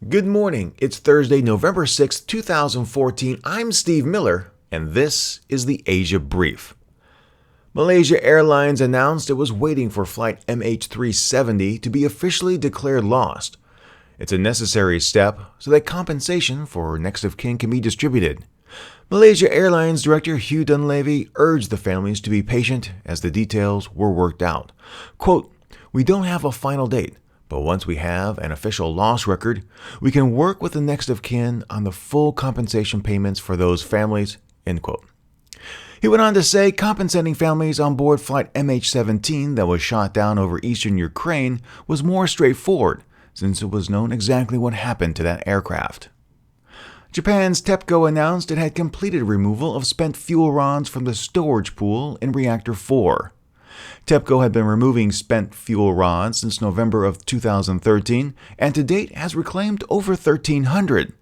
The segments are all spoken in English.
Good morning. It's Thursday, November 6th, 2014. I'm Steve Miller, and this is the Asia Brief. Malaysia Airlines announced it was waiting for flight MH370 to be officially declared lost. It's a necessary step so that compensation for next of kin can be distributed. Malaysia Airlines Director Hugh Dunleavy urged the families to be patient as the details were worked out. Quote, "We don't have a final date, but once we have an official loss record, we can work with the next of kin on the full compensation payments for those families." End quote. He went on to say compensating families on board flight MH17 that was shot down over eastern Ukraine was more straightforward, since it was known exactly what happened to that aircraft. Japan's TEPCO announced it had completed removal of spent fuel rods from the storage pool in Reactor 4. TEPCO had been removing spent fuel rods since November of 2013 and to date has reclaimed over 1,300.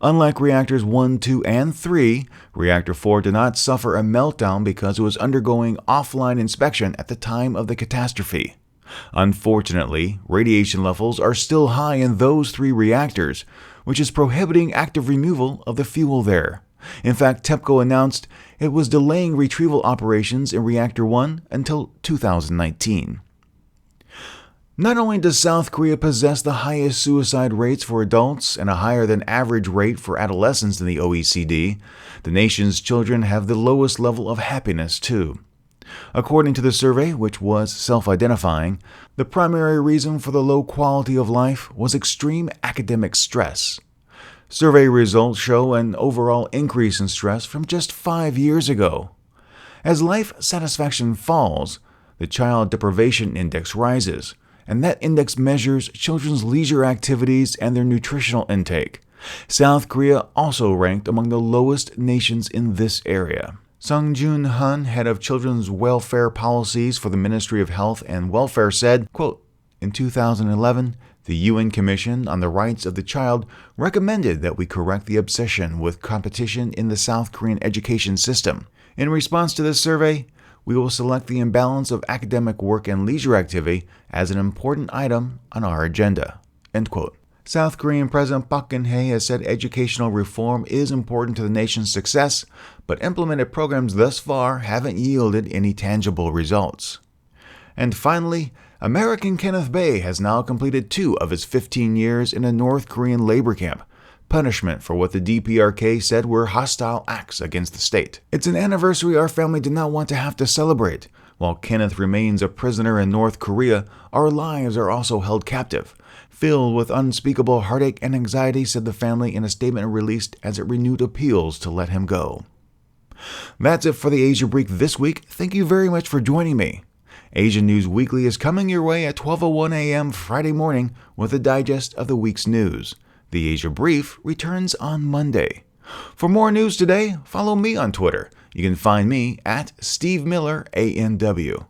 Unlike reactors 1, 2, and 3, Reactor 4 did not suffer a meltdown because it was undergoing offline inspection at the time of the catastrophe. Unfortunately, radiation levels are still high in those 3 reactors, which is prohibiting active removal of the fuel there. In fact, TEPCO announced it was delaying retrieval operations in Reactor 1 until 2019. Not only does South Korea possess the highest suicide rates for adults and a higher than average rate for adolescents in the OECD, the nation's children have the lowest level of happiness too. According to the survey, which was self-identifying, the primary reason for the low quality of life was extreme academic stress. Survey results show an overall increase in stress from just 5 years ago. As life satisfaction falls, the Child Deprivation Index rises, and that index measures children's leisure activities and their nutritional intake. South Korea also ranked among the lowest nations in this area. Joon-heon, head of children's welfare policies for the Ministry of Health and Welfare, said, quote, "In 2011, the UN Commission on the Rights of the Child recommended that we correct the obsession with competition in the South Korean education system. In response to this survey, we will select the imbalance of academic work and leisure activity as an important item on our agenda." End quote. South Korean President Park Geun-hye has said educational reform is important to the nation's success, but implemented programs thus far haven't yielded any tangible results. And finally, American Kenneth Bae has now completed 2 of his 15 years in a North Korean labor camp, punishment for what the DPRK said were hostile acts against the state. "It's an anniversary our family did not want to have to celebrate. While Kenneth remains a prisoner in North Korea, our lives are also held captive. Filled with unspeakable heartache and anxiety," said the family in a statement released as it renewed appeals to let him go. That's it for the Asia Brief this week. Thank you very much for joining me. Asia News Weekly is coming your way at 12:01 a.m. Friday morning with a digest of the week's news. The Asia Brief returns on Monday. For more news today, follow me on Twitter. You can find me at Steve Miller ANW.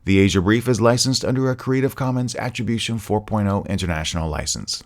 The Asia Brief is licensed under a Creative Commons Attribution 4.0 International License.